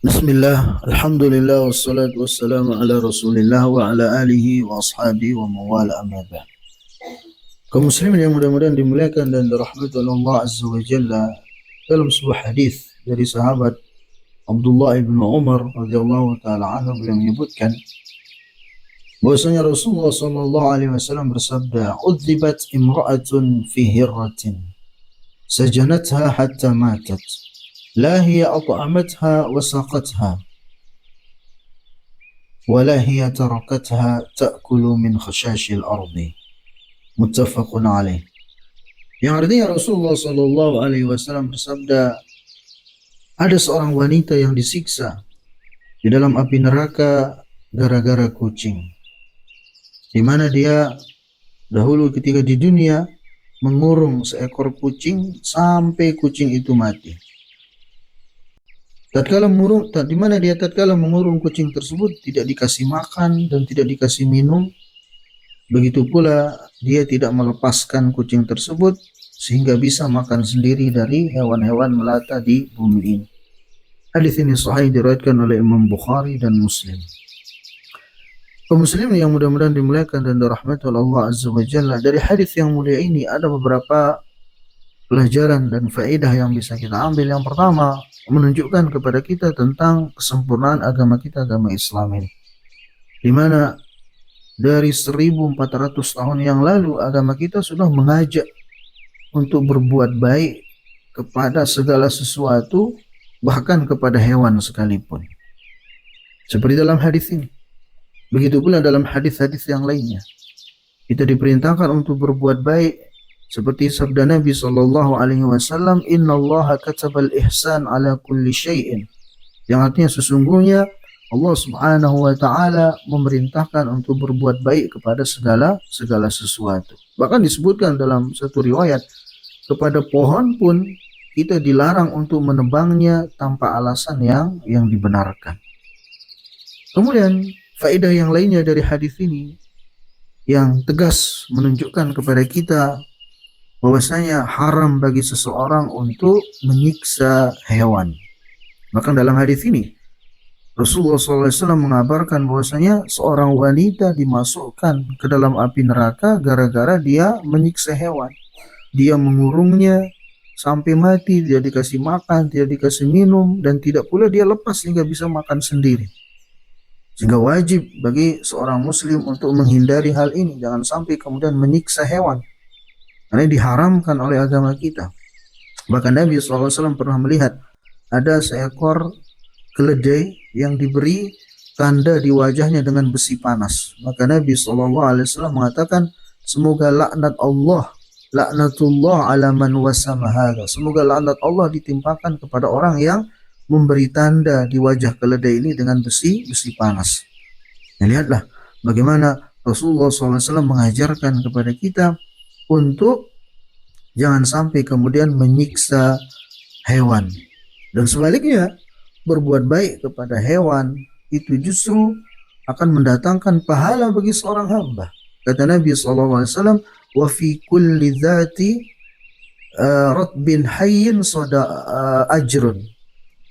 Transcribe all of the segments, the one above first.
Bismillah, Alhamdulillah, wassalatu wassalamu ala rasulillah wa ala alihi wa ashabihi wa mawala amma ba'd. Kaum muslimin yang mudah-mudahan dimuliakan dan dirahmati oleh Allah Azza wa Jalla, dalam sebuah hadis dari sahabat Abdullah ibn Umar radhiyallahu taala anhu, beliau menyebutkan bahwasanya Rasulullah sallallahu alaihi wasallam bersabda, "Udzibat imra'atun fi hirratin sajanatha hatta matat, la hiya at'amatha wa saqatha ولا هي تركتها تأكل من خشاش الأرض." Muttafaqun alaih. Yang artinya Rasulullah Shallallahu Alaihi Wasallam bersabda, ada seorang wanita yang disiksa di dalam api neraka gara-gara kucing, di mana dia dahulu ketika di dunia mengurung seekor kucing sampai kucing itu mati. Di mana dia tatkala mengurung kucing tersebut tidak dikasih makan dan tidak dikasih minum. Begitu pula dia tidak melepaskan kucing tersebut sehingga bisa makan sendiri dari hewan-hewan melata di bumi ini. Hadis ini sahih, diriwayatkan oleh Imam Bukhari dan Muslim. Kaum muslimin yang mudah-mudahan dimuliakan dan dirahmati oleh Allah Azza wa Jalla, dari hadis yang mulia ini ada beberapa pelajaran dan faedah yang bisa kita ambil. Yang pertama, menunjukkan kepada kita tentang kesempurnaan agama kita, agama Islam ini, di mana dari 1400 tahun yang lalu agama kita sudah mengajak untuk berbuat baik kepada segala sesuatu, bahkan kepada hewan sekalipun, seperti dalam hadis ini. Begitu pula dalam hadis-hadis yang lainnya kita diperintahkan untuk berbuat baik, seperti sabda Nabi sallallahu alaihi wasallam, "Innallaha katabal ihsan ala kulli syai'in." Yang artinya sesungguhnya Allah Subhanahu wa taala memerintahkan untuk berbuat baik kepada segala sesuatu. Bahkan disebutkan dalam satu riwayat, kepada pohon pun kita dilarang untuk menebangnya tanpa alasan yang dibenarkan. Kemudian faedah yang lainnya dari hadis ini yang tegas menunjukkan kepada kita bahwasanya haram bagi seseorang untuk menyiksa hewan. Bahkan dalam hadis ini Rasulullah SAW mengabarkan bahwasanya seorang wanita dimasukkan ke dalam api neraka gara-gara dia menyiksa hewan. Dia mengurungnya sampai mati, tidak dikasih makan, tidak dikasih minum, dan tidak pula dia lepas sehingga bisa makan sendiri. Sehingga wajib bagi seorang muslim untuk menghindari hal ini, jangan sampai kemudian menyiksa hewan, karena diharamkan oleh agama kita. Bahkan Nabi SAW pernah melihat ada seekor keledai yang diberi tanda di wajahnya dengan besi panas. Maka Nabi SAW mengatakan, semoga laknatullah ala man wasama hadha. Semoga laknat Allah ditimpakan kepada orang yang memberi tanda di wajah keledai ini dengan besi panas. Nah, lihatlah bagaimana Rasulullah SAW mengajarkan kepada kita untuk jangan sampai kemudian menyiksa hewan. Dan sebaliknya, berbuat baik kepada hewan itu justru akan mendatangkan pahala bagi seorang hamba. Kata Nabi SAW, wa fi kulli dhati ratbin hayyin ajrun.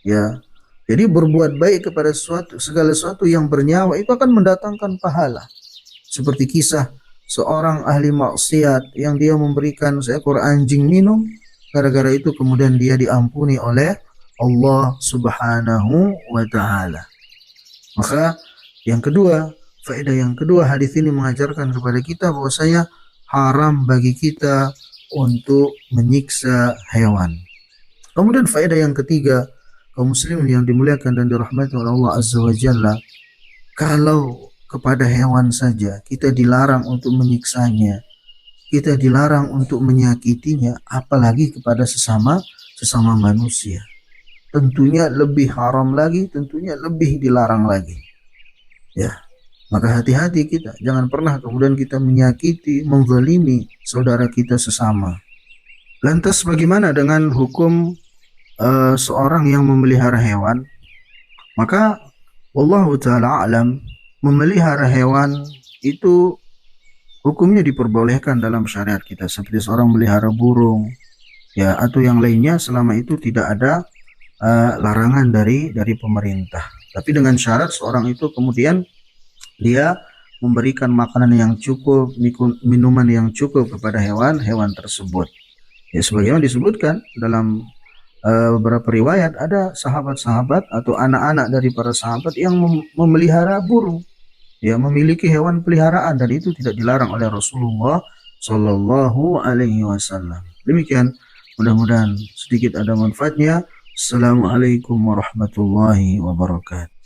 Ya, jadi berbuat baik kepada segala sesuatu yang bernyawa itu akan mendatangkan pahala. Seperti kisah seorang ahli maksiat yang dia memberikan seekor anjing minum, gara-gara itu kemudian dia diampuni oleh Allah Subhanahu wa ta'ala. Maka yang kedua, faedah yang kedua, hadis ini mengajarkan kepada kita bahwasanya haram bagi kita untuk menyiksa hewan. Kemudian faedah yang ketiga, kaum muslimin yang dimuliakan dan dirahmati oleh Allah Azza wa Jalla, kalau kepada hewan saja kita dilarang untuk menyiksanya, kita dilarang untuk menyakitinya, apalagi kepada sesama manusia. Tentunya lebih haram lagi, tentunya lebih dilarang lagi. Ya, maka hati-hati kita, jangan pernah kemudian kita menyakiti, menzalimi saudara kita sesama. Lantas bagaimana dengan hukum seorang yang memelihara hewan? Maka wallahu ta'ala alam, memelihara hewan itu hukumnya diperbolehkan dalam syariat kita, seperti seorang melihara burung, ya, atau yang lainnya, selama itu tidak ada larangan dari pemerintah. Tapi dengan syarat seorang itu kemudian dia memberikan makanan yang cukup, minuman yang cukup kepada hewan-hewan tersebut. Ya, sebagaimana disebutkan dalam beberapa riwayat, ada sahabat-sahabat atau anak-anak dari para sahabat yang memelihara burung, ya, memiliki hewan peliharaan, dan itu tidak dilarang oleh Rasulullah Shallallahu Alaihi Wasallam. Demikian, mudah-mudahan sedikit ada manfaatnya. Assalamualaikum warahmatullahi wabarakatuh.